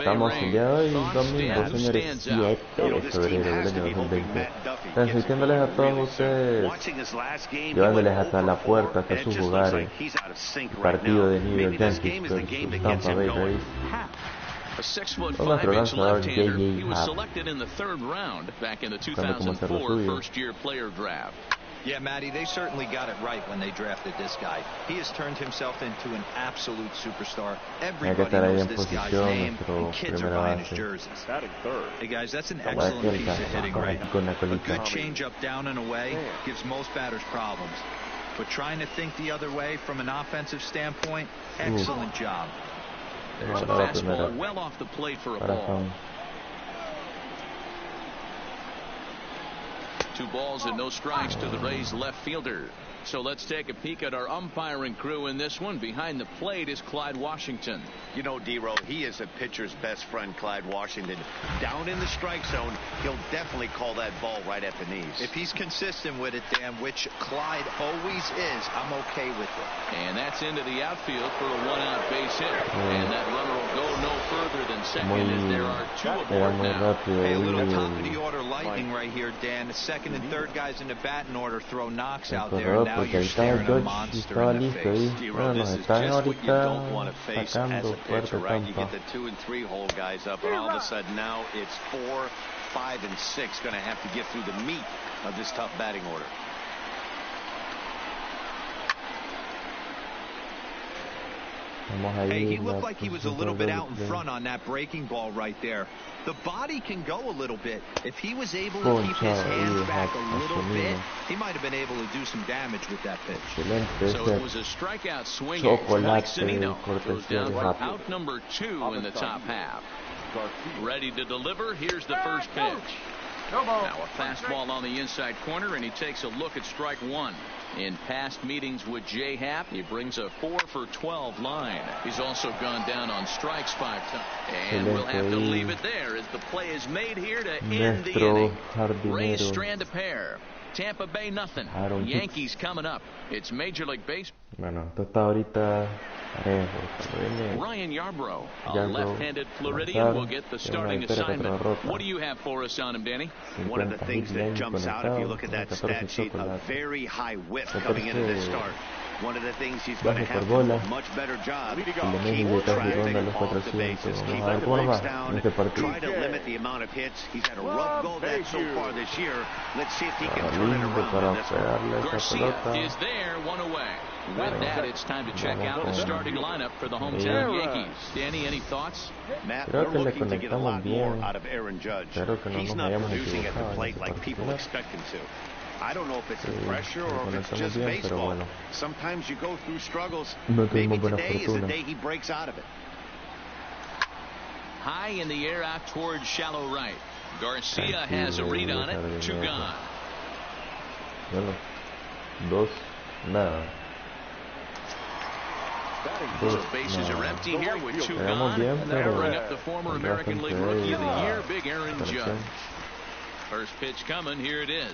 Estamos el día de hoy, domingo, señores, 7 de febrero del año 2020, transmitiéndoles a todos ustedes, llevándoles hasta la puerta, hasta sus hogares, el partido de New York Yankees versus Tampa Bay Rays, con nuestro lanzador J.J. Happ, buscando cómo hacer lo suyo. Yeah, Matty, they certainly got it right when they drafted this guy. He has turned himself into an absolute superstar. Everybody knows this guy's name, and kids are buying his jerseys. Hey, guys, that's an excellent piece of hitting right now. A good change-up down and away gives most batters problems. But trying to think the other way from an offensive standpoint, excellent job. There's a fastball well off the plate for a ball. 2 balls and no strikes to the Rays left fielder. So let's take a peek at our umpiring crew in this one. Behind the plate is Clyde Washington. You know, D-Row, he is a pitcher's best friend, Clyde Washington. Down in the strike zone, he'll definitely call that ball right at the knees. If he's consistent with it, Dan, which Clyde always is, I'm okay with it. And that's into the outfield for a 1-out base hit. And that runner will go no further than second as there are 2 aboard now. Hey, a little top of the order lightning right here, Dan. The second and third guys in the batting order throw knocks out there. Now you're staring a monster in the face. D-Row, this is just what you don't want to face as a pitcher, right? You get the 2 and 3 hole guys up, and all of a sudden now it's 4, 5, and 6 going to have to get through the meat of this tough batting order. Hey, he looked like he was a little bit out in front on that breaking ball right there. The body can go a little bit. If he was able to keep his hands back a little bit, he might have been able to do some damage with that pitch. So it was a strikeout swing. Mike Sanino goes down for out number 2 in the top half. Ready to deliver. Here's the first pitch. Now a fastball on the inside corner, and he takes a look at strike 1. In past meetings with J. Happ, he brings a 4 for 12 line. He's also gone down on strikes 5 times. And we'll have to leave it there as the play is made here to end the inning. Rays strand a pair. Tampa Bay nothing. Yankees coming up. It's Major League Baseball. Bueno, esto está ahorita. Ryan Yarbrough, a left-handed Floridian, will get the starting assignment. What do you have for us on him, Danny? One of the things that jumps out if you look at that stat sheet, a very high whip coming into this start. One of the things he's going to have to do a much better job. Keep traffic off the bases. Keep the breaks down. Try to limit the amount of hits. He's had a rough go of that so far this year. Let's see if he can turn it around in this one. Garcia is there, 1 away. With that, it's time to check out the starting lineup for the hometown Yankees. Danny, any thoughts? Matt, we're looking to get a lot more out of Aaron Judge. He's not producing at the plate like people expect him to. I don't know if it's the pressure or if it's just baseball. Sometimes you go through struggles. Maybe today is the day he breaks out of it. High in the air out towards shallow right. Garcia has a read on it. 2 gone. Dos, nada. So bases are empty here with 2 gone, and that'll bring up the former American League Rookie of the Year, Big Aaron Judge. First pitch coming, here it is.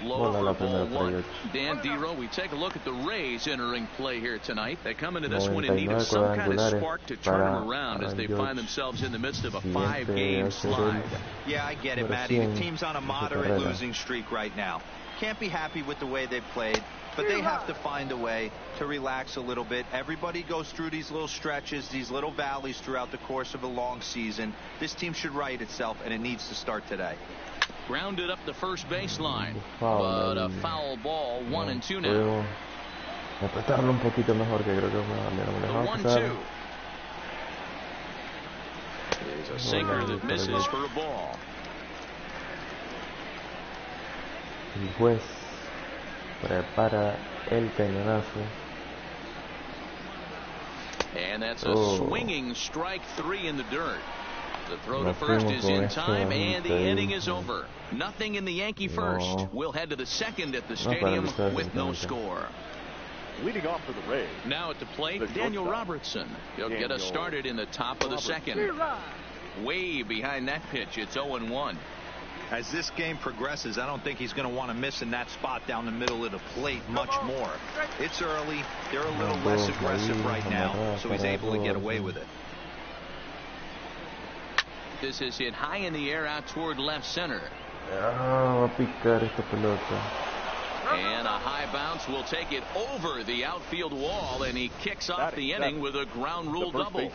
Low for ball 1. Dan D-Row, we take a look at the Rays entering play here tonight. They come into this one in need of some kind of spark to turn them around as they find themselves in the midst of a 5-game slide. Yeah, I get it, Matty. The team's on a moderate losing streak right now. Can't be happy with the way they played, but they have to find a way to relax a little bit. Everybody goes through these little stretches, these little valleys throughout the course of a long season. This team should right itself, and it needs to start today. Grounded up the first baseline, but a foul ball. 1 and 2 now. Apretarlo un poquito mejor, que creo que the 1-2. There's a sinker that misses for a ball. El juez prepara el cañonazo. And that's a swinging strike 3 in the dirt. The throw to first is in time, and the inning is over. Nothing in the Yankee first. We'll head to the second at the stadium with no score. Leading off for the Rays. Now at the plate, Daniel Robertson. He'll get us started in the top of the second. Way behind that pitch, it's 0-1. As this game progresses, I don't think he's going to want to miss in that spot down the middle of the plate much more. It's early. They're a little less aggressive right now, so he's able to get away with it. This is hit high in the air out toward left center. Va a picar esta pelota. And a high bounce will take it over the outfield wall, and he kicks off the inning with a ground rule double.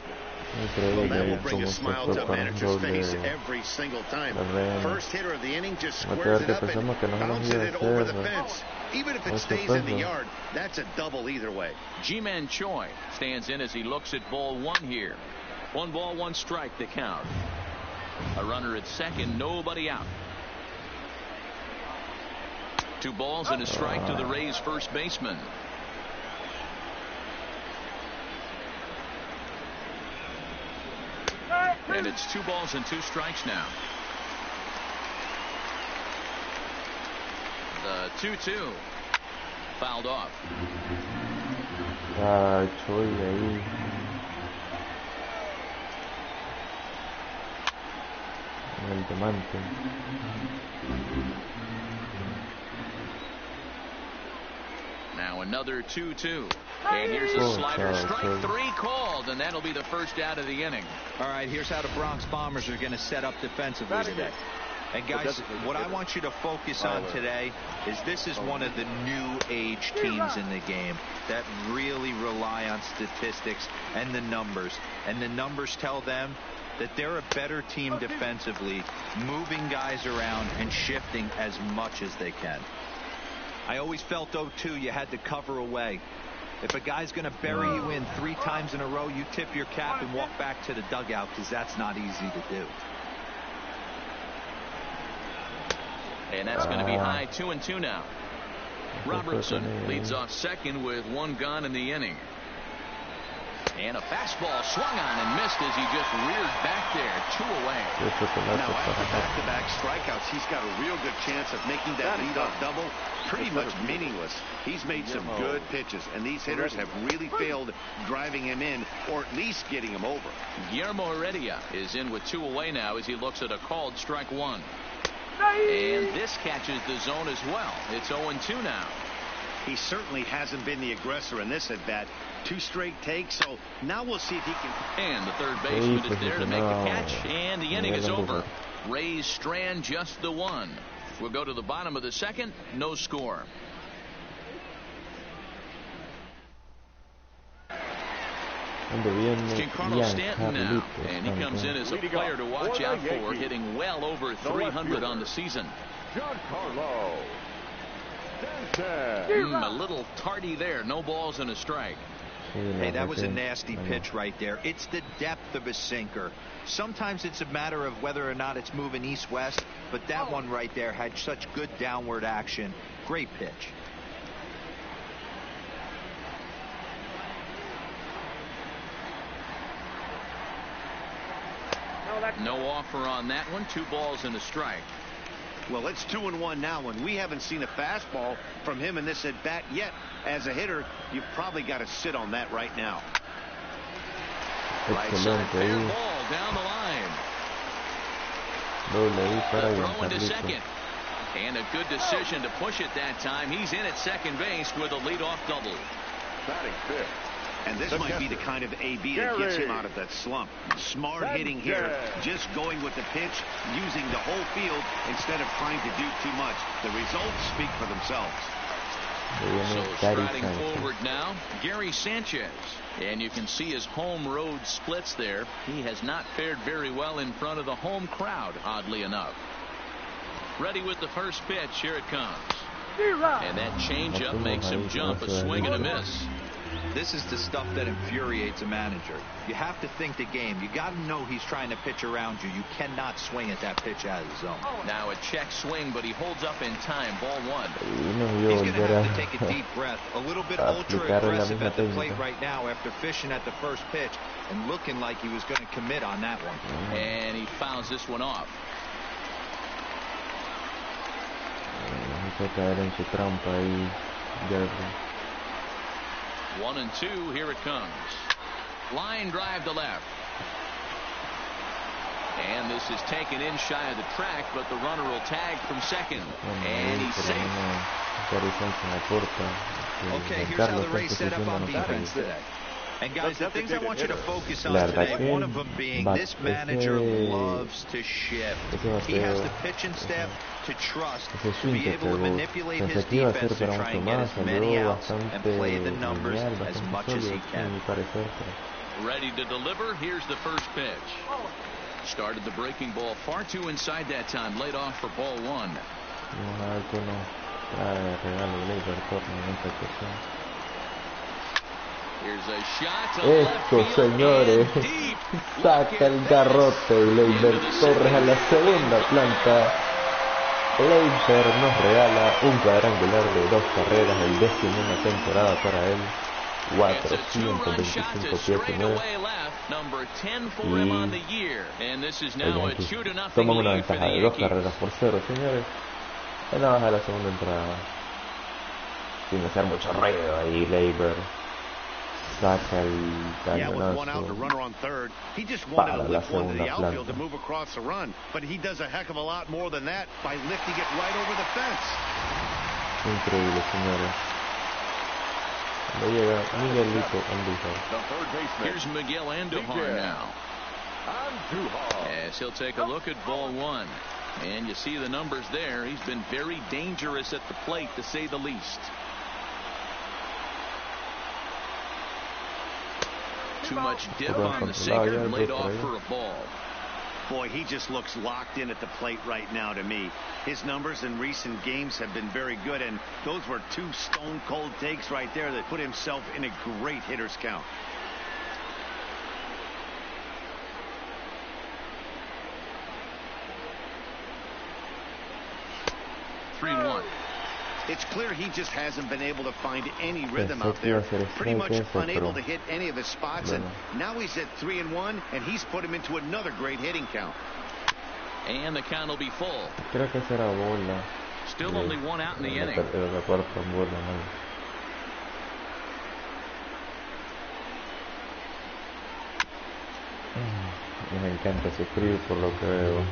Well, that will bring a smile to a manager's face every single time. First hitter of the inning just squares it up and bounces it over the fence. Even if it stays in the yard, that's a double either way. Ji-Man Choi stands in as he looks at ball one here. 1 ball, 1 strike the count. A runner at second, nobody out. 2 balls and a strike to the Rays first baseman. And it's 2 balls and 2 strikes now. The 2-2 fouled off. Choi ahí. En el diamante. Now another 2-2. And here's a slider. Strike 3 called, and that'll be the first out of the inning. All right, here's how the Bronx Bombers are going to set up defensively today. And guys, what I want you to focus on today is this is one of the new age teams in the game that really rely on statistics and the numbers. And the numbers tell them that they're a better team defensively, moving guys around and shifting as much as they can. I always felt, though, too, you had to cover away. If a guy's going to bury you in 3 times in a row, you tip your cap and walk back to the dugout, because that's not easy to do. And that's going to be high. 2-2 now. Robertson leads off second with 1 gone in the inning. And a fastball swung on and missed as he just reared back there. 2 away. Now after back-to-back strikeouts, he's got a real good chance of making that leadoff double pretty much meaningless. He's made some good pitches, and these hitters have really failed driving him in or at least getting him over. Guillermo Heredia is in with 2 away now as he looks at a called strike 1. And this catches the zone as well. It's 0-2 now. He certainly hasn't been the aggressor in this at-bat. 2 straight takes, so now we'll see if he can. And the third baseman is there to make the catch, and the inning is over. Rays strand just the 1. We'll go to the bottom of the second. No score. Giancarlo Stanton now, and he comes in as a player to watch out for, hitting well over 300 on the season. Giancarlo A little tardy there. No balls and a strike. Hey, that was a nasty pitch right there. It's the depth of a sinker. Sometimes it's a matter of whether or not it's moving east-west, but that one right there had such good downward action. Great pitch. No offer on that one. 2 balls and a strike. Well, it's 2-1 now, and we haven't seen a fastball from him in this at-bat yet. As a hitter, you've probably got to sit on that right now. Right side fair ball down the line. Throw into second. And a good decision to push it that time. He's in at second base with a leadoff double. Batting fifth. And this might be the kind of AB that gets him out of that slump. Smart hitting here, just going with the pitch, using the whole field instead of trying to do too much. The results speak for themselves. So striding forward now, Gary Sanchez. And you can see his home road splits there. He has not fared very well in front of the home crowd, oddly enough. Ready with the first pitch. Here it comes. And that changeup makes him jump, a swing and a miss. This is the stuff that infuriates a manager. You have to think the game. You got to know he's trying to pitch around you. You cannot swing at that pitch out of the zone. Now a check swing, but he holds up in time. Ball 1. He's going to have to take a deep breath. A little bit ultra-aggressive at the plate right now after fishing at the first pitch and looking like he was going to commit on that one. And he fouls this one off. Caer en su trampa ahí, 1-2. Here it comes. Line drive to left. And this is taken in shy of the track, but the runner will tag from second. And he's safe. Okay, here's how the Rays set up on defense today. And guys, the things I want you to focus on today, one of them being this manager loves to shift. He has the pitching staff to trust to be able to manipulate his defense to try and get as many outs and play the numbers as much as he can. Ready to deliver. Here's the first pitch. Started the breaking ball far too inside that time. Laid off for ball one. Here's a shot to left field, señores, saca el garrote y Leiber Torres a la segunda planta. Leiber nos regala un cuadrangular de 2 carreras, el 10º en la temporada para él. 425 pies nueve. Y los Yankees toman una ventaja de 2 carreras por 0, señores. En la baja de la segunda entrada, sin hacer mucho ruido ahí, Leiber saca el cañonazo para la segunda planta. Increíble, señores. Cuando llega Miguelito Andújar. Here's Miguel Andujar now. Yes, he'll take a look at ball one. And you see the numbers there. He's been very dangerous at the plate, to say the least. Too much dip on the sinker, laid off for a ball. Boy, he just looks locked in at the plate right now to me. His numbers in recent games have been very good, and those were 2 stone-cold takes right there that put himself in a great hitter's count. It's clear he just hasn't been able to find any rhythm out there. Pretty much unable to hit any of his spots, and now he's at 3-1, and he's put him into another great hitting count. And the count will be full. Creo que será bola. Still only 1 out in the inning. Me encanta sufrir por lo que veo.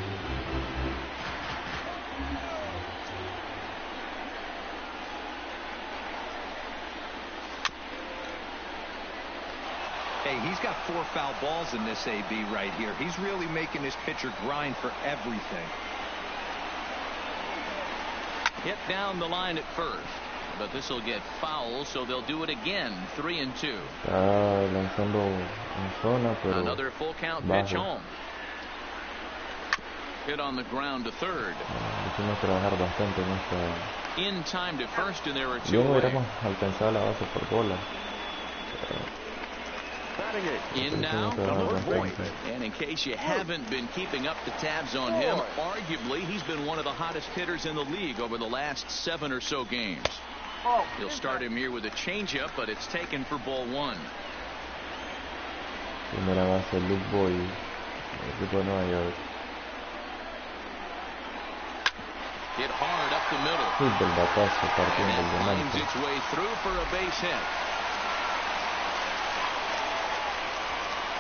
Hey, he's got 4 foul balls in this AB right here. He's really making his pitcher grind for everything. Hit down the line at first, but this will get foul, so they'll do it again. 3-2. Lanzando en zona, pero another full count pitch home. Hit on the ground to third. Hicimos trabajar bastante en esta. In time to first, and there are 2 Yo hubiéramos alcanzado la base por bola. In now from the point. And in case you haven't been keeping up the tabs on him, arguably he's been one of the hottest hitters in the league over the last 7 or so games. He'll start him here with a changeup, but it's taken for ball one. Primera base, Luke Boy, equipo de Nueva York. Hit hard up the middle. Del batazo partiendo el finds its way through for a base hit.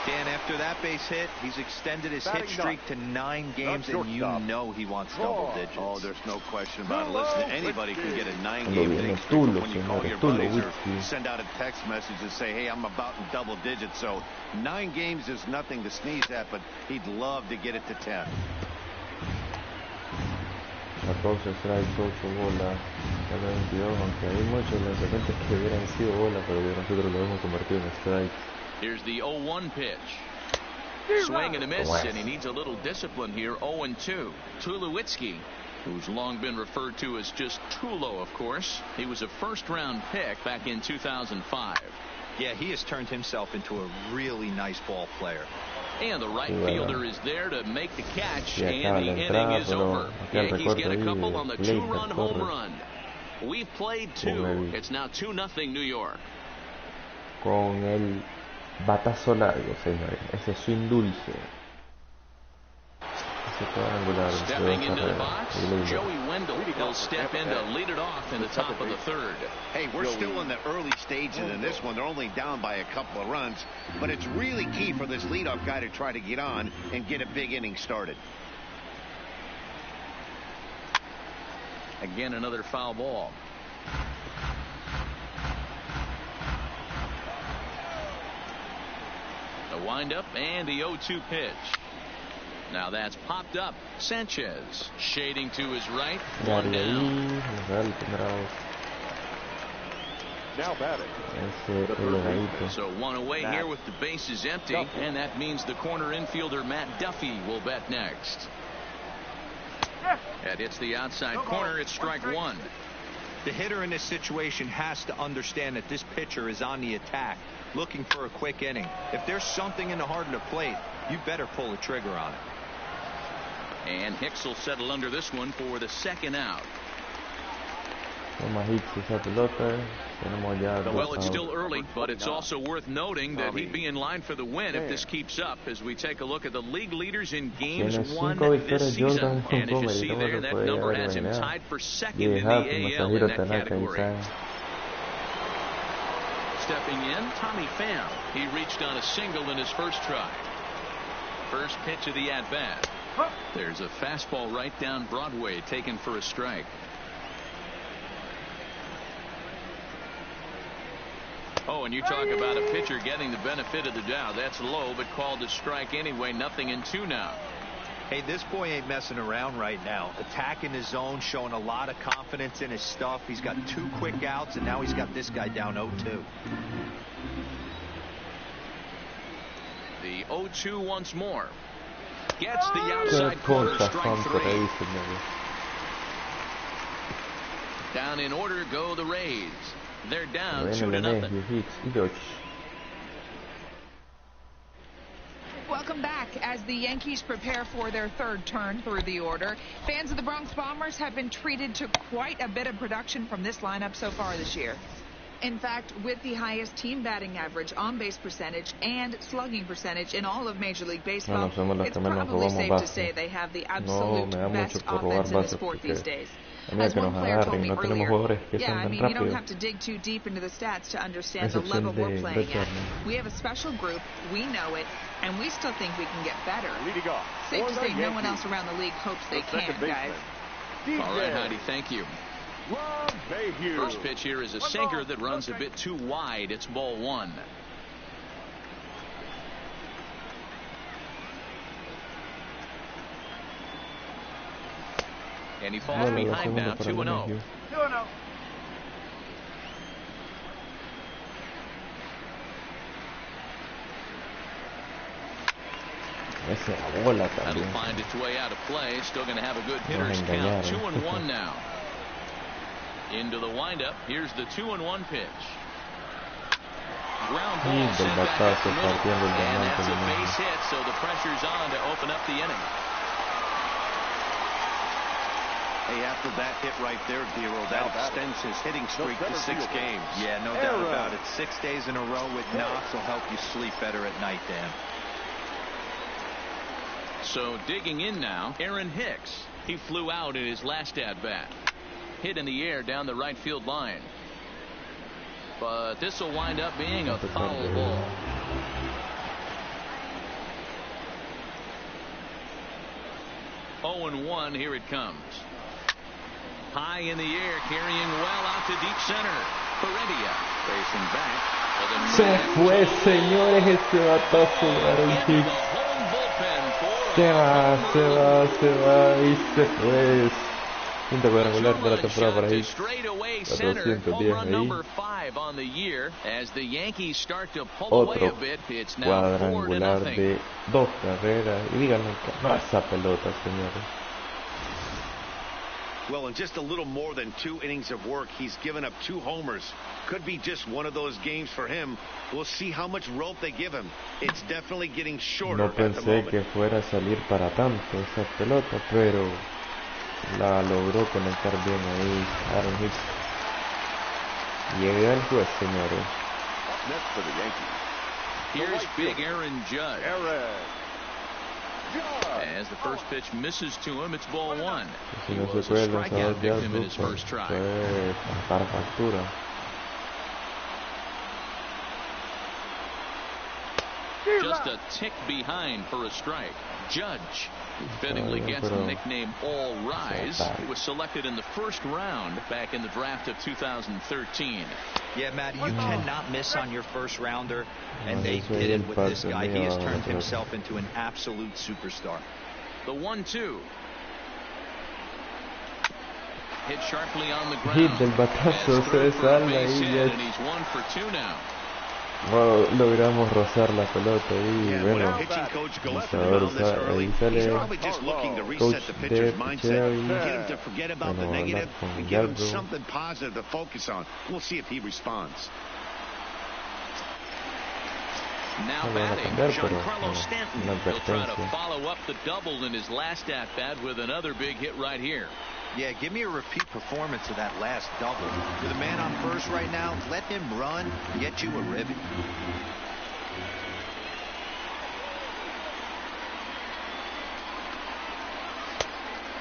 Dan, after that base hit, he's extended his hit streak to 9 games, and you know he wants double digits. Oh, there's no question about it. Listen, anybody can get a 9-game hitting streak when you call your buddies or send out a text message and say, hey, I'm about in double digits. So 9 games is nothing to sneeze at, but he'd love to get it to 10. 14 strikes, 8 bolas, 22, aunque hay muchos lanzamientos que hubieran sido bolas, pero nosotros lo hemos convertido en strikes. Here's the 0-1 pitch. Swing and a miss, and he needs a little discipline here. 0-2. Tulowitzki, who's long been referred to as just Tulo, of course. He was a first-round pick back in 2005. Yeah, he has turned himself into a really nice ball player. And the right fielder is there to make the catch, and the inning is over. Yankees get a couple on the 2-run home run. We've played 2. It's now 2-0 New York. Con el batazo largo, señores. Ese swing dulce. Stepping into the box, Joey Wendell will step in to lead it off in the top of the 3rd. Hey, we're still in the early stages in this one. They're only down by a couple of runs, but it's really key for this leadoff guy to try to get on and get a big inning started. Again, another foul ball. The windup and the 0-2 pitch. Now that's popped up. Sanchez shading to his right. One down. Now batting. So one away here with the bases empty, and that means the corner infielder Matt Duffy will bat next. That hits the outside corner. It's strike one. The hitter in this situation has to understand that this pitcher is on the attack, looking for a quick inning. If there's something in the heart of the plate, you better pull the trigger on it. And Hicks will settle under this one for the second out. Well, it's still early, but it's also worth noting that he'd be in line for the win if this keeps up, as we take a look at the league leaders in games won this season. And as you see there, that number has him tied for second in the AL in that category. Stepping in, Tommy Pham. He reached on a single in his first try. First pitch of the at-bat. There's a fastball right down Broadway, taken for a strike. Oh, and you talk about a pitcher getting the benefit of the doubt. That's low, but called a strike anyway. 0-2 now. Hey, this boy ain't messing around right now. Attacking his zone, showing a lot of confidence in his stuff. He's got 2 quick outs, and now he's got this guy down 0-2. The 0-2 once more. Gets the outside corner, strike 3. Down in order go the Rays. They're down 2-0. Welcome back. As the Yankees prepare for their third turn through the order, fans of the Bronx Bombers have been treated to quite a bit of production from this lineup so far this year. In fact, with the highest team batting average, on-base percentage, and slugging percentage in all of Major League Baseball, it's probably safe to say they have the absolute best offense in the sport these days. As one player told me earlier, you don't have to dig too deep into the stats to understand the level we're playing at. We have a special group, we know it, and we still think we can get better. Safe to say no one else around the league hopes they can, guys. All right, Heidi, thank you. First pitch here is a sinker that runs a bit too wide. It's ball 1. And he falls behind now, 2-0. That'll find its way out of play. Still going to have a good hitter's count. 2-1 now. Into the windup. Here's the 2-1 pitch. Ground ball sent back up the middle. And that's a base hit, so the pressure's on to open up the inning. Hey, after that hit right there, Dero, that extends his hitting streak to 6 games. Yeah, no doubt about it. 6 days in a row with knocks will help you sleep better at night, Dan. So digging in now, Aaron Hicks. He flew out in his last at-bat. Hit in the air down the right field line. But this will wind up being a foul ball. Oh, and 1, here it comes. High in the air, carrying well out to deep center. Heredia facing back. Se fue, señores, este batazo de Hicks. Se va y se fue. Quinta cuadrangular de la temporada para Hicks. 410 ahí. Otro cuadrangular de 2 carreras. Y díganme que no esa pelota, señores. Well, in just a little more than 2 innings of work, he's given up 2 homers. Could be just one of those games for him. We'll see how much rope they give him. It's definitely getting shorter. No pensé que fuera a salir para tanto esa pelota, pero la logró conectar bien ahí Aaron Hicks. Llega el juez, señores. Next for the Yankees. Here's big Aaron Judge. As the first pitch misses to him, it's ball 1. He was a strikeout victim in his first try. Just just a tick behind for a strike. Judge fittingly gets the nickname All Rise. He was selected in the first round back in the draft of 2013. Yeah, Matt, you cannot miss on your first rounder, and they did it with this guy. He has turned himself into an absolute superstar. The 1-2. Hit sharply on the ground. Hit del batazo, se salva and he's 1 for 2 now. Wow, logramos rozar la pelota y bueno, ahí sale coach de pitcher y bueno, hablar con Galdo. Something positive to focus on. We'll see if he responds. Now batting, Giancarlo Stanton. He'll try to follow up the double in his last at-bat with another big hit right here. Yeah, give me a repeat performance of that last double. With a man on first right now, let him run, get you a ribby.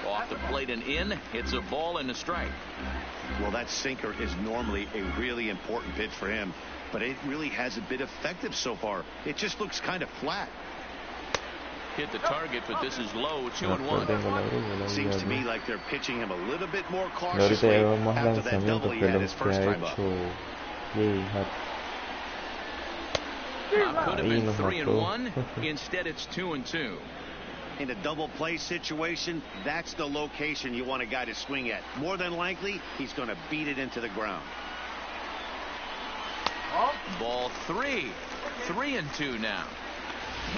Off the plate and in, it's a ball and a strike. Well, that sinker is normally a really important pitch for him, but it really hasn't been effective so far. It just looks kind of flat. Hit the target, but this is low, 2-1. Seems to me like they're pitching him a little bit more cautiously after that double he had his first time up. Could have been 3-1. Instead, it's 2-2. In a double play situation, that's the location you want a guy to swing at. More than likely, he's going to beat it into the ground. Ball 3. 3-2 now.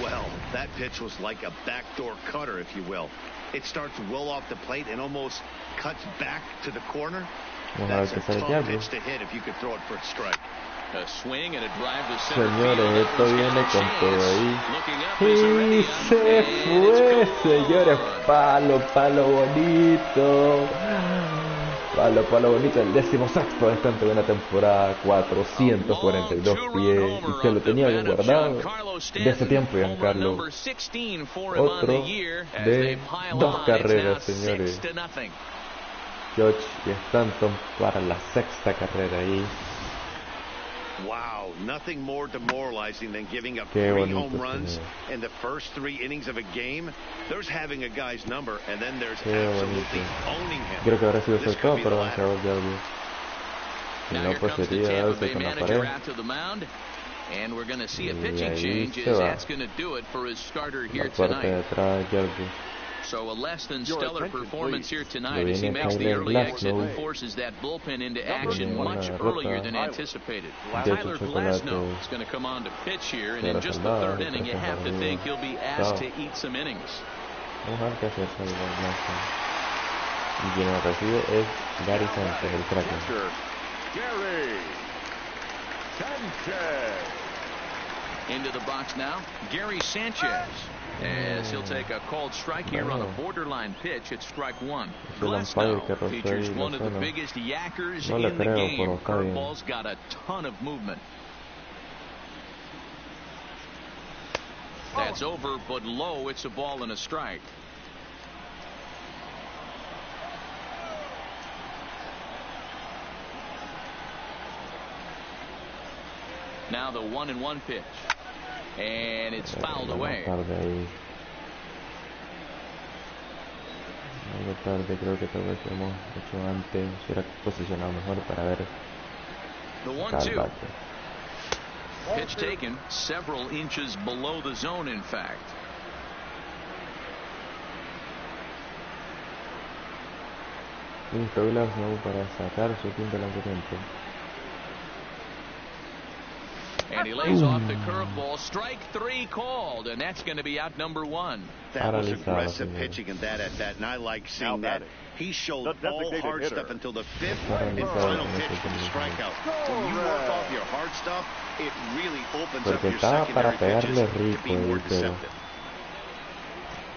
Well, that pitch was like a backdoor cutter, if you will. It starts well off the plate and almost cuts back to the corner. That's a tough pitch to hit if you could throw it for a strike. A swing and a drive to center Señores, esto viene con todo ahí. Y se fue, señores. Palo, palo bonito. Palo bonito, el 16º de esta buena temporada, 442 pies, y se lo tenía bien guardado de ese tiempo, Giancarlo. Otro de 2 carreras, señores. George y Stanton para la 6ª carrera ahí. Wow, nothing more demoralizing than giving up 3 home runs in the first 3 innings of a game. There's having a guy's number, and then there's absolutely owning him. Creo que habrá sido eso todo, pero vamos a ver de audio. Si no, pues sería darse con la pared. And we're going to see a pitching change as that's going to do it for his starter here tonight. So a less than stellar performance here tonight as he makes the early exit and forces that bullpen into action much earlier than anticipated. Tyler Glasnow is going to come on to pitch here, and in just the 3rd inning, you have to think he'll be asked to eat some innings. Vamos a ver qué hace Glasnow. Y quien lo recibe es Gary Sanchez, el Kraken. Into the box now, Gary Sanchez. As he'll take a called strike here on a borderline pitch at strike 1. Glasnow features one of the biggest yackers in the game. Curveball's got a ton of movement. That's over, but low. It's a ball and a strike. Now the 1-1 pitch. And it's fouled away. Tarde, creo que tal vez hemos hecho antes, hubiera posicionado mejor para ver. The 1-2. Pitch taken several inches below the zone, in fact. Listo, Glasnow para sacar su quinto lanzamiento. And he lays off the curveball. Strike 3 called, and that's going to be out number 1. That was aggressive pitching in that at that, and I like seeing that. He showed all hard stuff until the 5th and final pitch for the strikeout. When you work off your hard stuff, it really opens up your secondary pitches to be more deceptive.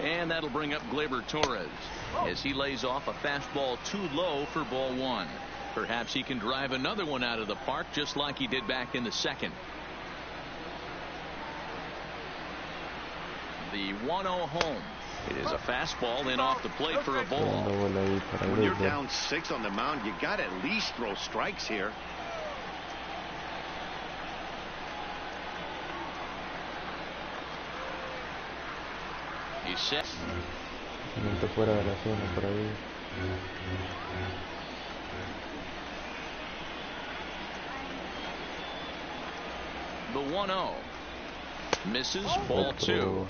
And that'll bring up Gleyber Torres as he lays off a fastball too low for ball 1. Perhaps he can drive another one out of the park just like he did back in the 2nd. The 1-0 home. It is a fastball in off the plate for a ball. When you're down 6 on the mound, you got to at least throw strikes here. He's set. Fuera de la zona por ahí. The 1-0. Misses, ball 2.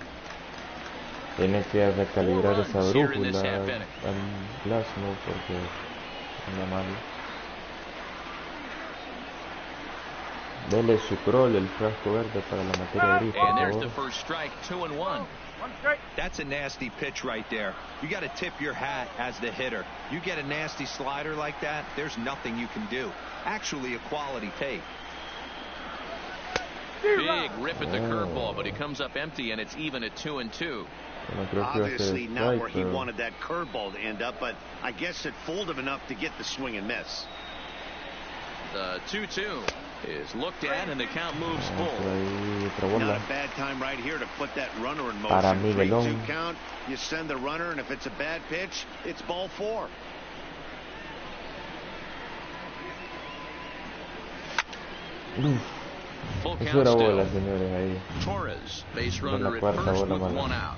Tiene que recalibrar esa brújula al Glasnow porque anda mal. Dele su crawl, el frasco verde para la materia gris, por favor. That's a nasty pitch right there. You got to tip your hat as the hitter. You get a nasty slider like that, there's nothing you can do. Actually, a quality take. Big rip at the curveball, but he comes up empty, and it's even at 2-2. Obviously not where he wanted that curveball to end up, but I guess it fooled him enough to get the swing and miss. The 2-2 is looked at, and the count moves full. Not a bad time right here to put that runner in motion. 3-2 count, you send the runner, and if it's a bad pitch, it's ball 4. Full count still. Torres, base runner at first with 1 out.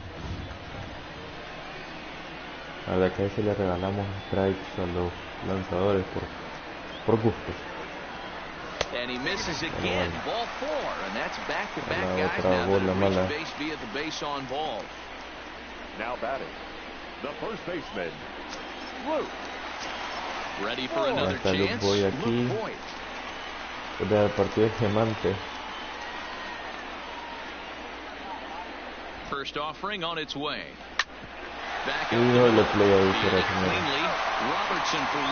La verdad que a veces le regalamos strikes a los lanzadores por gusto. And he misses again, ball 4, and that's back-to-back guys now that reach base via the base on ball. Now batting, the first baseman, Luke. Ready for another chance. Luke Voigt. El partido es diamante. First offering on its way. Back up cleanly. Robertson for 1.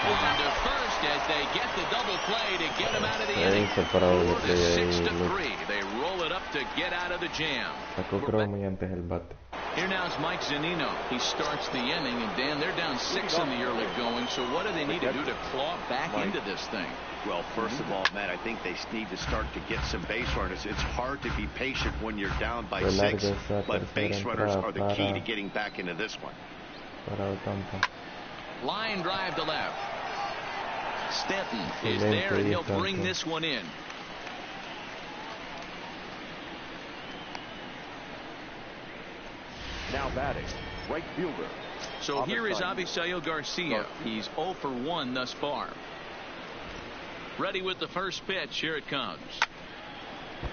On to first as they get the double play to get him out of the inning. 6-3. They roll it up to get out of the jam. Here now is Mike Zunino. He starts the inning, and Dan, they're down 6 in the early going. So what do they need to do to claw back into this thing? Well, first of all, Matt, I think they need to start to get some base runners. It's hard to be patient when you're down by 6, but base runners are the key to getting back into this one. Line drive to left. Stanton is there, and he'll bring this one in. Now batting, right fielder. So here is Avisail Garcia. He's 0 for 1 thus far. Ready with the first pitch. Here it comes.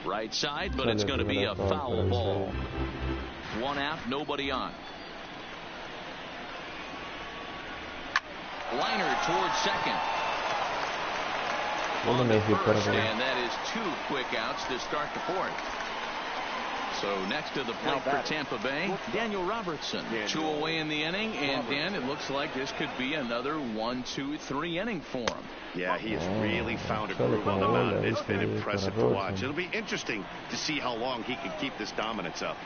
Right side, but it's going to be a foul ball. 1 out, nobody on. Liner towards second. On the first, and that is 2 quick outs to start the 4th. So next to the plate for Tampa Bay, Daniel Robertson. 2 away in the inning, and Dan, it looks like this could be another 1-2-3 inning for him. Yeah, he has really found a groove on the mound. It's been impressive to watch. It'll be interesting to see how long he can keep this dominance up.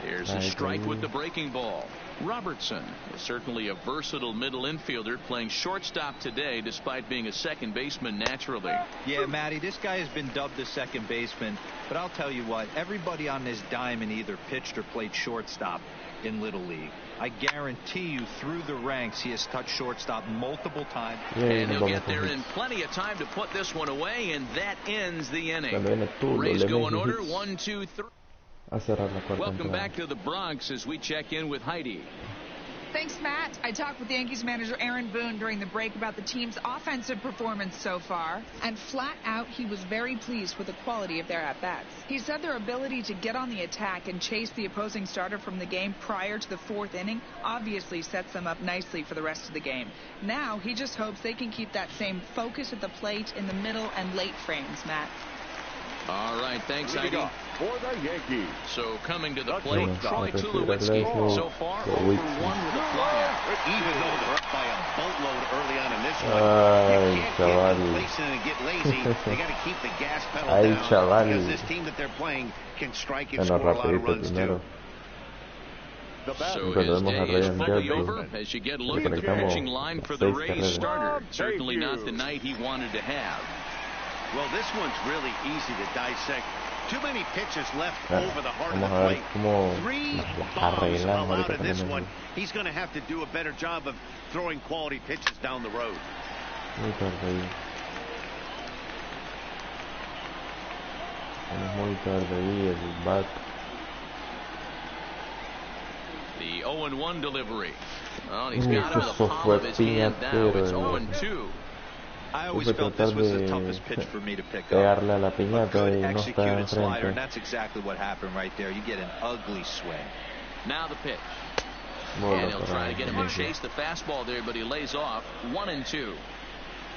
Here's a strike with the breaking ball. Robertson is certainly a versatile middle infielder, playing shortstop today despite being a second baseman naturally. Yeah, Matty, this guy has been dubbed the second baseman, but I'll tell you what, everybody on this diamond either pitched or played shortstop in Little League. I guarantee you through the ranks he has touched shortstop multiple times. And he'll get there in plenty of time to put this one away, and that ends the inning. Rays go in order, 1, 2, 3. Welcome back to the Bronx as we check in with Heidi. Thanks, Matt. I talked with Yankees manager Aaron Boone during the break about the team's offensive performance so far, and flat out he was very pleased with the quality of their at-bats. He said their ability to get on the attack and chase the opposing starter from the game prior to the 4th inning obviously sets them up nicely for the rest of the game. Now he just hopes they can keep that same focus at the plate in the middle and late frames, Matt. All right, thanks, Heidi. For the Yankees. So coming to the plate, Troy Tulowitzki so far 0 for 1 with a flyout. Even though they're up by a boatload early on in this one, you can't get complacent and get lazy. They got to keep the gas pedal down because this team that they're playing can strike and score a lot of runs too. So his day is fully over as you get a look at the pitching line for the Rays starter. Certainly not the night he wanted to have. Well, this one's really easy to dissect. Too many pitches left over the heart of the plate. 3 bombs allowed in this one. He's going to have to do a better job of throwing quality pitches down the road. Tenemos monitor de ahí, el back. The 0-1 delivery. Oh, he's got him in the palm of his hand now. It's 0-2. I always felt this was the toughest pitch for me to pick up. A good executed slider, and that's exactly what happened right there. You get an ugly swing. Now the pitch. And he'll try to get him to chase the fastball there, but he lays off. 1-2.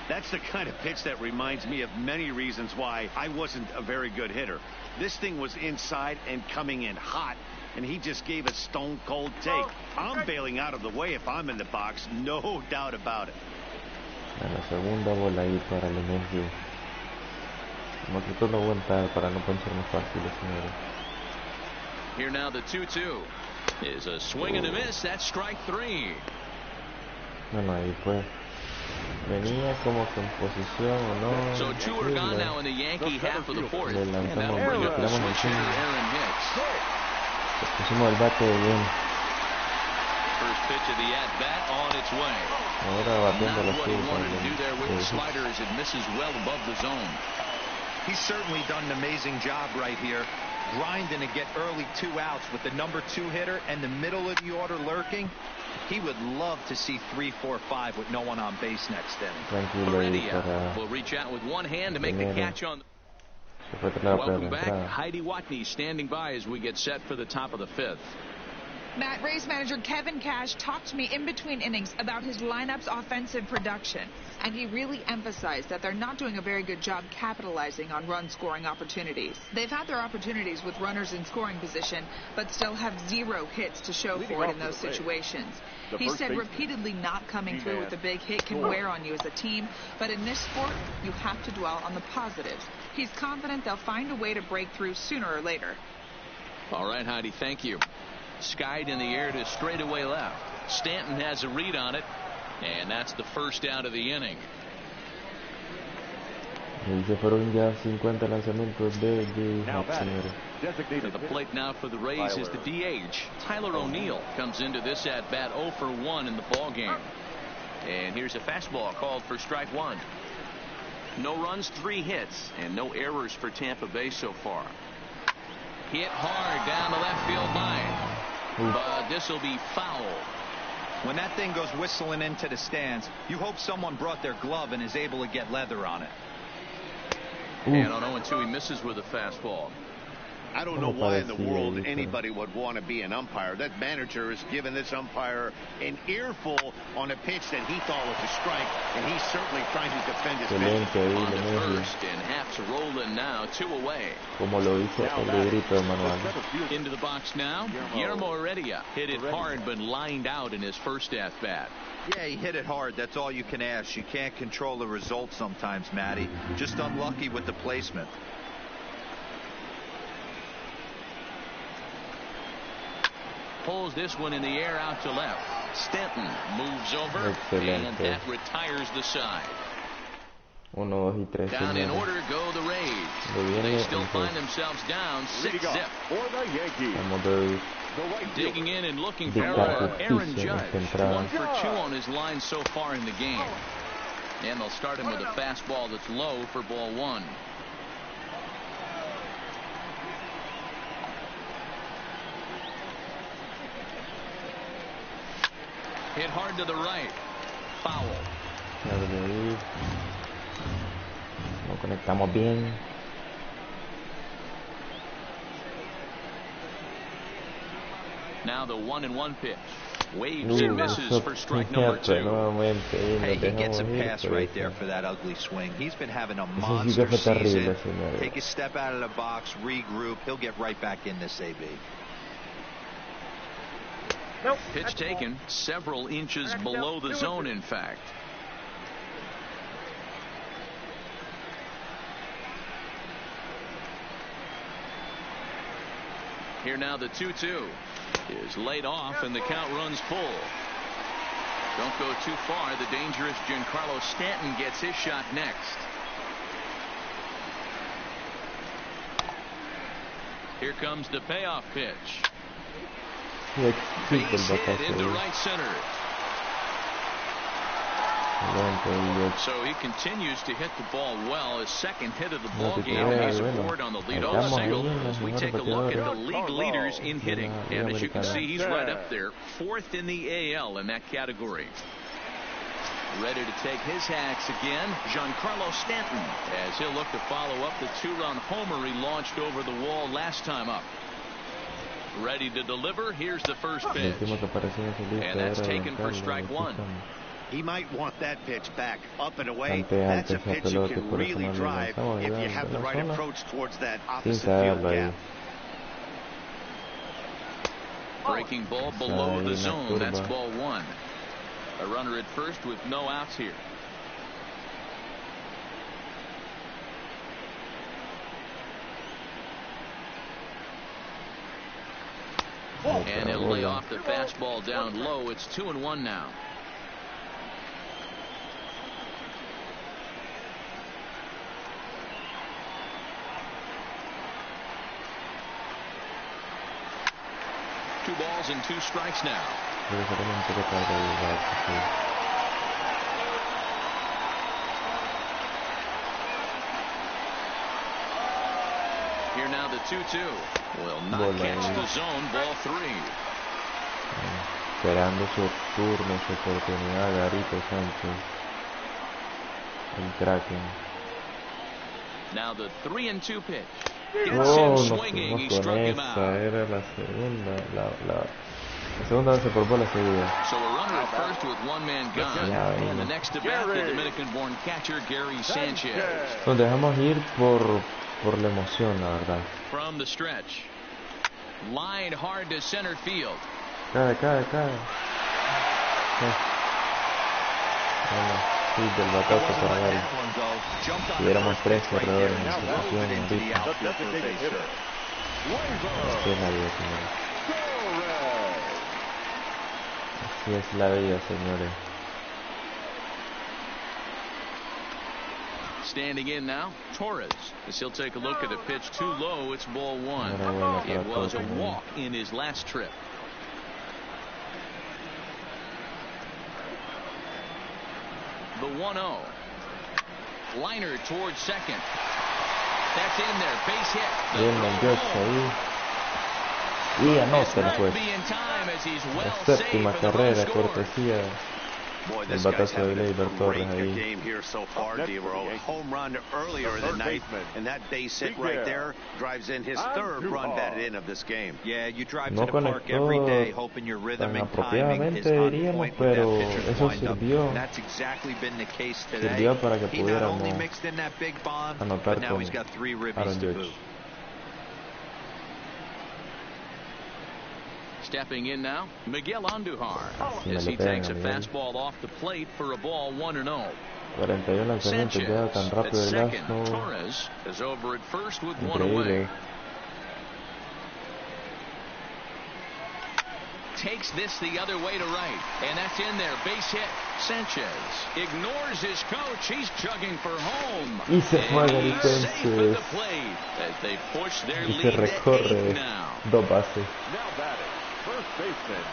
That's the kind of pitch that reminds me of many reasons why I wasn't a very good hitter. This thing was inside and coming in hot, and he just gave a stone-cold take. I'm bailing out of the way if I'm in the box, no doubt about it. A la segunda bola ahí para el Yankees. Como que todo aguanta para no poncharnos fáciles, señores. Here now the 2-2 is a swing and a miss. That's strike 3. Bueno, ahí fue. Venía como que en posición o no. So 2 are gone now in the Yankee half of the fourth. Le lanzamos, le tiramos encima. Le pusimos el bate bien. First pitch of the at-bat on its way. Ahora batiendo la what he wanted to do there with the slider as it misses well above the zone. He's certainly done an amazing job right here, grinding to get early 2 outs with the number 2 hitter and the middle of the order lurking. He would love to see 3, 4, 5 with no one on base next inning. Will reach out with one hand to make the catch on. Welcome back. Heidi Watney standing by as we get set for the top of the 5th. Matt, Rays manager Kevin Cash talked to me in between innings about his lineup's offensive production, and he really emphasized that they're not doing a very good job capitalizing on run-scoring opportunities. They've had their opportunities with runners in scoring position, but still have 0 hits to show for it in those situations. He said repeatedly not coming through with a big hit can wear on you as a team, but in this sport, you have to dwell on the positives. He's confident they'll find a way to break through sooner or later. All right, Heidi, thank you. Skied in the air to straightaway left. Stanton has a read on it, and that's the first out of the inning. Se fueron ya 50 lanzamientos de to the plate now for the Rays is the DH. Tyler O'Neill comes into this at bat 0 for 1 in the ball game. And here's a fastball called for strike 1. No runs, 3 hits, and no errors for Tampa Bay so far. Hit hard down the left field line. But this will be foul. When that thing goes whistling into the stands, you hope someone brought their glove and is able to get leather on it. And on 0-2, he misses with a fastball. I don't know why in the world anybody would want to be an umpire. That manager has given this umpire an earful on a pitch that he thought was a strike, and he's certainly trying to defend his pitch. On the first, and Haps rolling now, 2 away. Into the box now, Guillermo Heredia hit it hard, but lined out in his first at-bat. Yeah, he hit it hard. That's all you can ask. You can't control the result sometimes, Matty. Just unlucky with the placement. Pulls this one in the air out to left. Stanton moves over, and that retires the side. 1, 2 y 3. Down in order go the Rays. They still find themselves down 6-zip. Digging in and looking for Aaron Judge. 1 for 2 on his line so far in the game. And they'll start him with a fastball that's low for ball 1. Hit hard to the right. Foul. No conectamos bien. Now the 1-1 pitch. Waves and misses for strike number 2. Hey, he gets a pass right there for that ugly swing. He's been having a monster season. Take a step out of the box, regroup. He'll get right back in this AB. Nope. Pitch taken several inches below the zone, in fact. Here now the 2-2 is laid off, and the count runs full. Don't go too far. The dangerous Giancarlo Stanton gets his shot next. Here comes the payoff pitch. Base hit into right center. So he continues to hit the ball well. His second hit of the ball game, and he's aboard on the leadoff single. As we take a look at the league leaders in hitting, and as you can see, he's right up there, 4th in the AL in that category. Ready to take his hacks again, Giancarlo Stanton, as he'll look to follow up the 2-run homer he launched over the wall last time up. Ready to deliver. Here's the first pitch, and that's taken for strike 1. He might want that pitch back, up and away. That's a pitch you can really drive if you have the right approach towards that opposite field gap. Breaking ball below the zone. That's ball 1. A runner at first with no outs here. And he'll lay off the fastball down low. It's 2-1 now. Two balls and 2 strikes now. Here now the 2-2. Will not catch the zone. Ball 3. Esperando su turno, su oportunidad, Garito Sánchez. El Kraken. Now the 3-2 pitch. No, nos fuimos con esa. Era la segunda. La segunda vez por bola seguida. So a runner at first with one man gone. And the next to bat, the Dominican-born catcher Gary Sanchez. Nos dejamos ir por la emoción, la verdad. From the stretch, line hard to center field. Cae. Bueno, sí, del batazo para Gary. Tuviéramos 3 corredores en la situación ahorita. Así es la vida, señores. Así es la vida, señores. Standing in now, Torres, as he'll take a look at a pitch too low. It's ball 1. It was a walk in his last trip. The 1-0. Liner towards second. That's in there. Base hit. Bien, Mendoza ahí. Y anota el juez. La séptima carrera, cortesía del batazo de Gleyber Torres ahí. Home run earlier in the night, and that base hit right there drives in his 3rd run batted in of this game. Yeah, you drive to the park every day hoping your rhythm and timing is on point with that pitcher's windup. That's exactly been the case today. He not only mixed in that big bomb, but now he's got 3 ribbies to boot. Stepping in now, Miguel Andujar, as he takes a fastball off the plate for a ball 1-0. 41 lanzamientos ya tan rápido el lazo. Torres is over at first with 1 away. Takes this the other way to right, and that's in there. Base hit. Sanchez ignores his coach. He's chugging for home. Y se juega el Sánchez. Y se recorre 2 bases.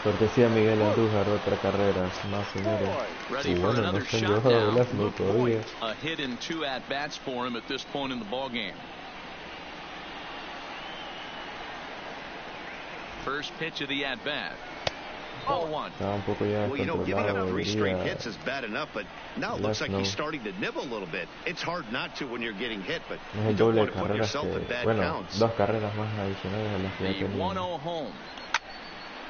Cortesía Miguel Andújar, otra carrera más, señores. Y bueno, no se han llevado el asno todavía. A hit and 2 at-bats for him at this point in the ball game. First pitch of the at-bat. Ball 1. Estaba un poco ya giving up 3 straight diría, hits is bad enough, but now it looks like he's starting to nibble a little bit. It's hard not to when you're getting hit, but no es el doble de carreras que, bueno, 2 carreras más adicionales a las que ya tenía. 1-0 home.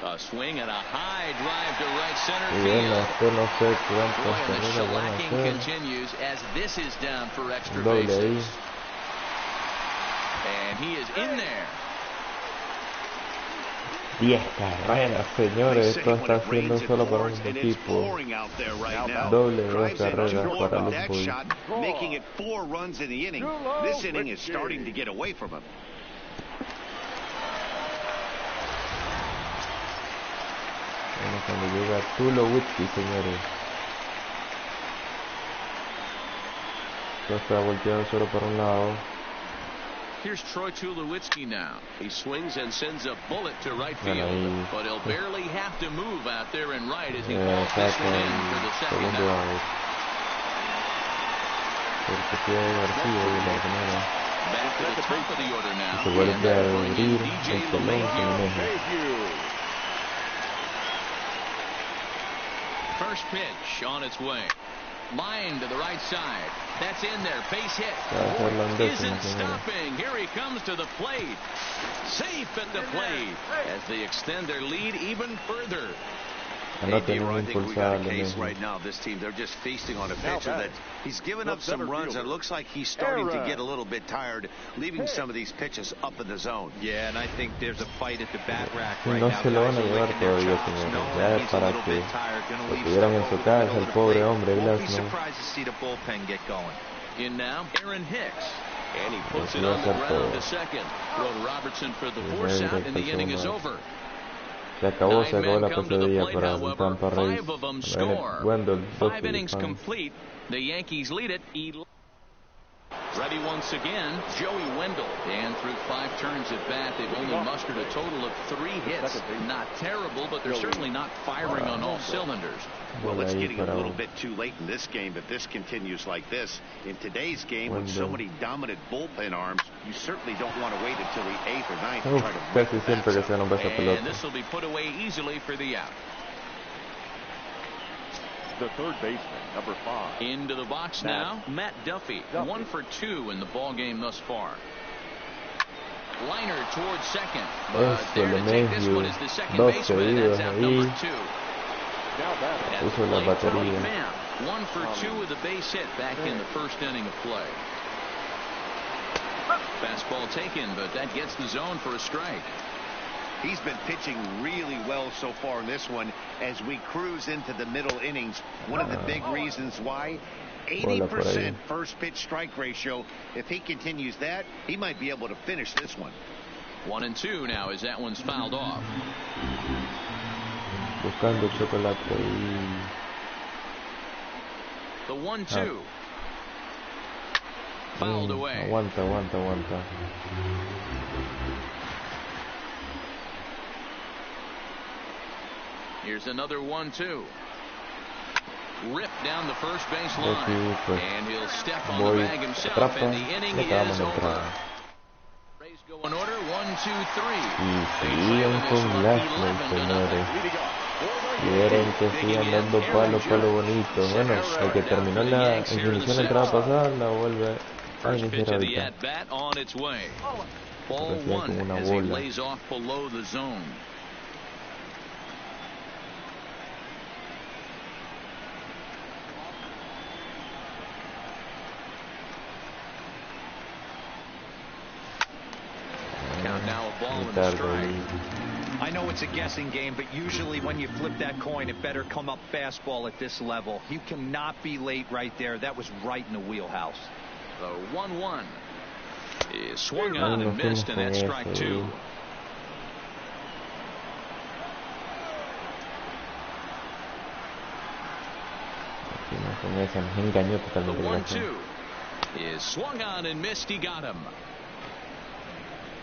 A swing and a high drive to right center Y bueno, field. no sé cuántas And the carreras van a shellacking hacer. continues as this is down for extra Doble ahí. bases. And he is in there. 10 carreras, señores. Esto está haciendo solo para un equipo. Doble de 2 carreras para los Boys. Making it 4 runs in the inning. This inning is starting to get away from him. Bueno, cuando llega Tulowitzki, señores. Esto está volteado solo para un lado. Here's Troy Tulowitzki now. He swings and sends a bullet to right field, but he'll barely have to move out there in right as he calls this one in for the second out. porque si hay García y la primera. Back to the top of the order now. Se vuelve a abrir el telón First pitch on its way. Line to the right side. That's in there. Base hit. Isn't stopping. Here he comes to the plate. Safe at the plate as they extend their lead even further. I think we got a case right now. This team, they're just feasting on a pitcher that he's given up some runs, and it looks like he's starting to get a little bit tired, leaving some of these pitches up in the zone. Yeah, and I think there's a fight at the bat rack right no now. se lo van a llevar todavía, señores. Ya es para que lo tuvieran en su casa, el pobre hombre. Won't be surprised to see the bullpen get going. In now, Aaron Hicks. And he puts it on the ground to second. Throw Robertson for the force out, and the inning is over. Se acabó la pesadilla para el Tampa Rays. Five innings complete. The Yankees lead it. Ready once again, Joey Wendell. And through 5 turns at bat, they've only mustered a total of 3 hits. Not terrible, but they're certainly not firing on all cylinders. Well, it's getting a little bit too late in this game if this continues like this. In today's game, with so many dominant bullpen arms, you certainly don't want to wait until the 8th or 9th to try to break that. And this will be put away easily for the out. The third baseman, number 5. Into the box now, Matt Duffy. 1 for 2 in the ball game thus far. Liner towards second. But there to take this one is the second baseman. That's out number 2. Puso la batería. 1 for 2 with a base hit back in the first inning of play. Fastball taken, but that gets the zone for a strike. He's been pitching really well so far in this one as we cruise into the middle innings. One of the big reasons why, 80% first pitch strike ratio. If he continues that, he might be able to finish this one. 1-2 now as that one's fouled off. Buscando chocolate. The 1-2. Fouled away. Aguanta. Here's another 1-2. Ripped down the first base line. And he'll step on the bag himself, and the inning is over. Rays go in order, 1, 2, 3. Y seguían con Lashley, señores. Quieren que sigan dando palo bonito. Bueno, el que terminó el que inició la entrada pasada la vuelve a iniciar ahorita. Ball 1 as he lays off below the zone. Count now a ball and a strike. I know it's a guessing game, but usually when you flip that coin, it better come up fastball at this level. You cannot be late right there. That was right in the wheelhouse. The 1-1 is swung on and missed, and that's strike 2. The 1-2 is swung on and missed. He got him.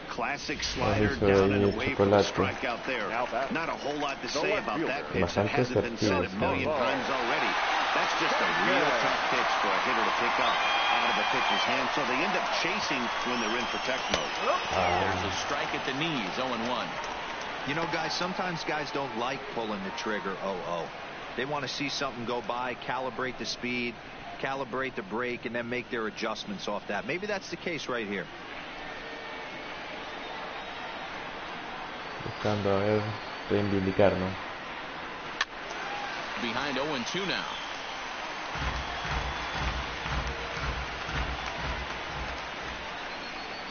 Classic slider down and away from the strikeout there. Not a whole lot to say about that pitch. It hasn't been said a million times already. That's just a real tough pitch for a hitter to pick up out of a pitcher's hand. So they end up chasing when they're in protect mode. There's a strike at the knees, 0-1. You know, guys, sometimes guys don't like pulling the trigger 0-0. They want to see something go by, calibrate the speed, calibrate the brake, and then make their adjustments off that. Maybe that's the case right here. Buscando a ver, reivindicar, ¿no? Behind 0-2 now.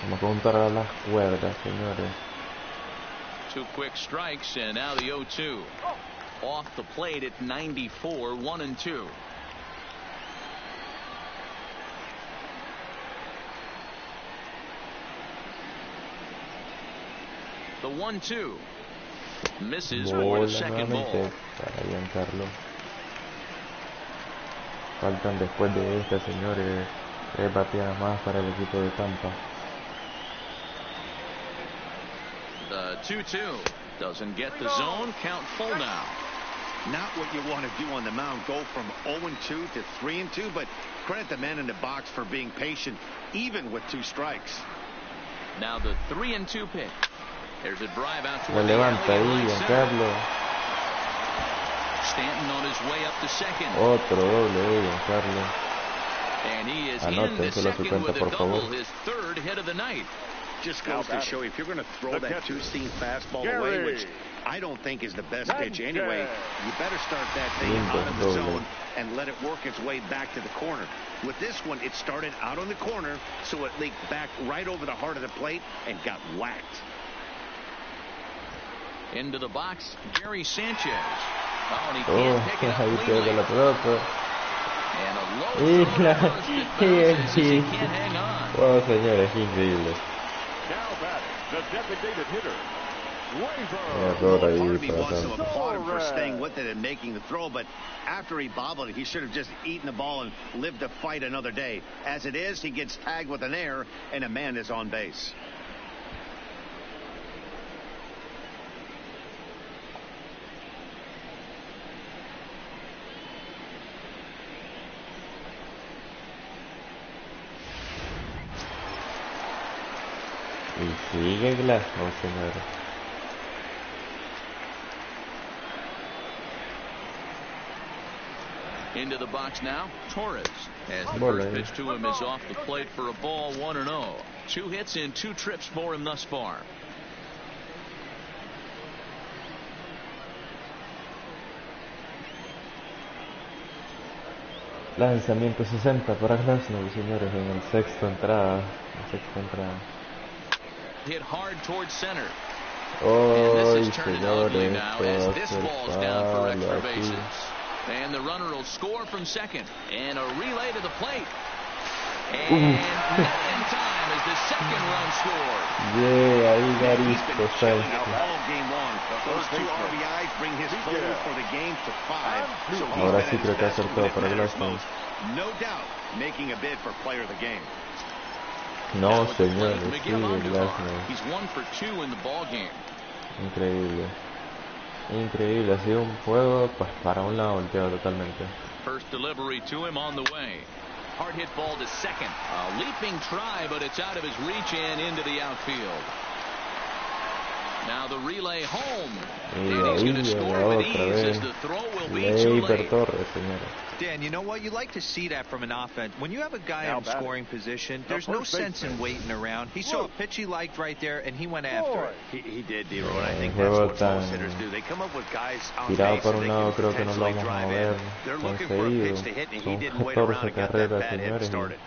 Vamos a juntar a las cuerdas, señores. 2 quick strikes, and now the 0-2. Off the plate at 94, 1-2. The 1-2 misses for the second ball. Para Giancarlo. Faltan después de esta, señores, 3 bateadas más para el equipo de Tampa. The 2-2 doesn't get the zone. Count full now. Not what you want to do on the mound, go from 0-2 to 3-2, but credit the man in the box for being patient, even with 2 strikes. Now the 3-2 pitch. There's a drive out to Lo levanta ahí, Giancarlo. Stanton on his way up to second. Otro doble, Giancarlo. And he is Anoten, in the second with a double, favor. his 3rd hit of the night. Just goes to show you, if you're going to throw that 2-seam fastball away, which I don't think is the best pitch anyway, you better start that thing out of the zone and let it work its way back to the corner. With this one, it started out on the corner, so it leaked back right over the heart of the plate and got whacked. Into the box, Gary Sanchez. Oh, and he can't pick it up ahí cleanly. pega la pelota. And a low throw that bounces as he can't hang on. Wow, señores, increíble. Now batting, the designated hitter, Error ahí Part of me para wants to Tampa. applaud him for staying with it and making the throw, but after he bobbled it, he should have just eaten the ball and lived to fight another day. As it is, he gets tagged with an error, and a man is on base. Y sigue Glass, no señores. Into the box now, Torres. As the Bola, first pitch to him is off the plate for a ball, 1-0. 2 hits in 2 trips for him thus far. Lanzamiento 60 para Glasnow, señores, en el sexto entrada. Hit hard towards center. Oh, And this is turning ugly señores, now as this esto ball's down for es extra palo aquí. bases. And the runner will score from second. And a relay to the plate. And not in time as the second run scored. Yeah, ahí He's Garisto been chilling Sánchez. out all game long. Those 2 RBIs bring his total for the game to 5. So he's Ahora been sí at creo his que best acertó when it para matters Glasnow. most. No doubt making a bid for player of the game. No, Now with the señores, plate, Miguel sigue Andujar. Glasnow. He's 1 for 2 in the ball game. Increíble. Increíble, ha sido un juego pues para un lado volteado totalmente. First delivery to him on the way. Hard hit ball to second. A leaping try, but it's out of his reach and into the outfield. Now the relay home. Y And he's going ahí to llega score with otra ease vez as the throw will be too Victor late. Torres, señores. Dan, you know what? You like to see that from an offense. When you have a guy in scoring position, there's no sense in waiting around. He saw a pitch he liked right there, and he went after it. He did, D-Roy, and I think El that's juego what tan most hitters do. They come up with guys on tirado base para and un they lado, can creo que no lo potentially vamos a drive ver in. They're tan looking for a seguido. pitch to hit, and he Son didn't wait around 14 and got that carreras, bad hit señores, started.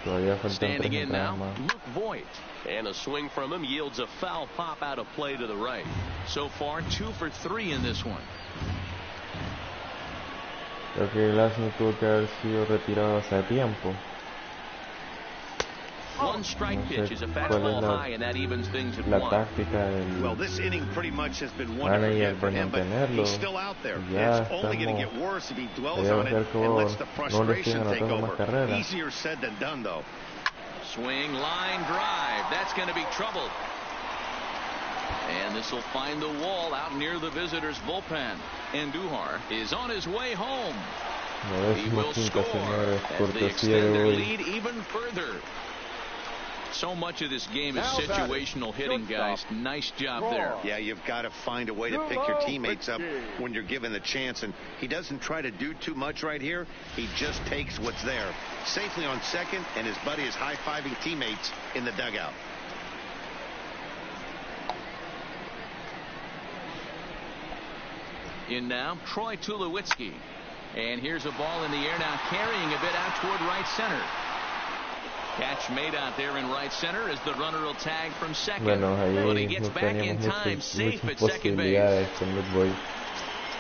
y todavía faltan 3 Standing in entradas now, más. Luke Voigt. And a swing from him yields a foul pop out of play to the right. So far, 2 for 3 in this one. Creo que Glasnow tuvo que haber sido retirado hace tiempo. One strike No pitch sé is a cuál fastball es la, high, and that evens things at la 1. táctica del Well, this inning pretty much has been wonderful manager for de him, but mantenerlo. he's still out there. Ya It's only going to estamos, get worse if he dwells debemos on ver it cómo and lets the no le siguen frustration take anotando más over. carreras. Easier said than done, though. Swing, line, drive. That's going to be trouble. And this will find the wall out near the visitors' bullpen. Andujar is on his way home. He will 95ª, score señores, as they cortesía extend de their hoy. lead even further. So much of this game is situational hitting, guys. Nice job there. Yeah, you've got to find a way to pick your teammates up when you're given the chance, and he doesn't try to do too much right here. He just takes what's there. Safely on second, and his buddy is high-fiving teammates in the dugout. In now, Troy Tulowitzki. And here's a ball in the air now, carrying a bit out toward right center. Catch made out there in right center as the runner will tag from second. Bueno, But he ahí gets no back in teníamos time, safe at muchas second base. posibilidades con Luke Voigt.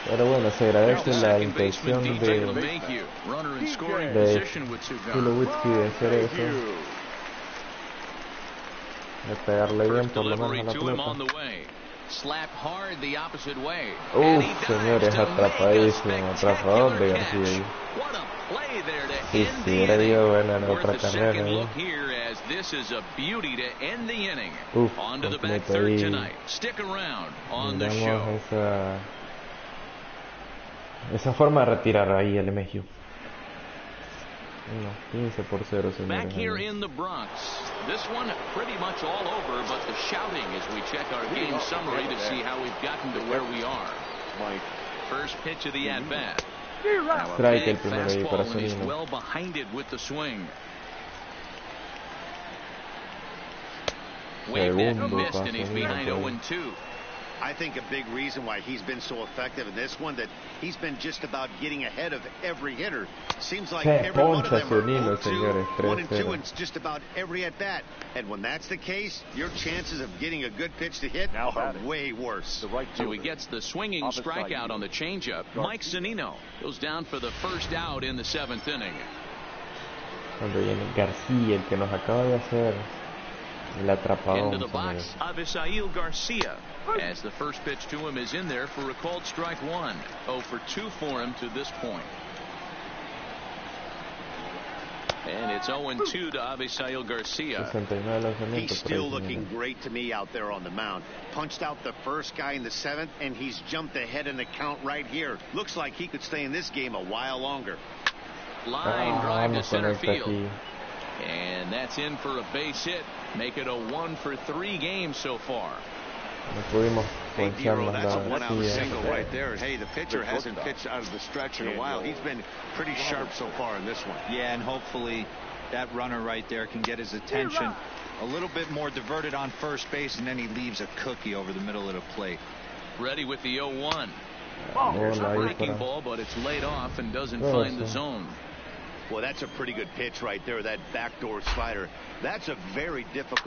Pero bueno, se agradece la Second baseman intención DJ de LeMahieu, runner in scoring de position with 2 guys. Tulowitzki de hacer eso, de pegarle bien First por lo delivery menos a la to him on pelota. the way. Slap hard the opposite way. And he dives Señores, to make a atrapadísimo, atrapador de spectacular García catch. ahí. What a play there to Sí, end si the hubiera inning. ido buena en Worth otra a carrera second ahí. look here as this is a beauty to end the inning. Uf, On to the back completo third ahí. tonight. Stick around on the Miramos show. Esa forma de retirar ahí el Mejio. 15-0, señores. Back here in the Bronx. This one pretty much all over, but the shouting as we check our game summary to see how we've gotten to where we are. First pitch of the at-bat. Now a big fastball, and he's well behind it with the swing. Waved it and missed, and he's behind 0-2. I think a big reason why he's been so effective in this one that he's been just about getting ahead of every hitter. Seems like every one of them are 0-2, 1-2 in just about every at bat. And when that's the case, your chances of getting a good pitch to hit are way worse. So he gets the swinging strikeout on the changeup. Mike Zunino goes down for the first out in the 7th inning. Cuando viene García, el que nos acaba de hacer el atrapadón. Into the box, Avisail Garcia, as the first pitch to him is in there for a called strike one. 0 for 2 for him to this point. And it's 0-2 to Avisail Garcia. He's still looking great to me out there on the mound. Punched out the first guy in the 7th, and he's jumped ahead in the count right here. Looks like he could stay in this game a while longer. Line drive to center field. And that's in for a base hit. Make it a 1 for 3 games so far. Hey, D-Roll, that's a one-out single right there. And hey, the pitcher hasn't pitched out of the stretch in a while. He's been pretty sharp so far in this one. Yeah, and hopefully that runner right there can get his attention a little bit more diverted on first base, and then he leaves a cookie over the middle of the plate. Ready with the 0-1. There's a breaking ball, but it's laid off and doesn't find the zone. Well, that's a pretty good pitch right there, that backdoor slider. That's a very difficult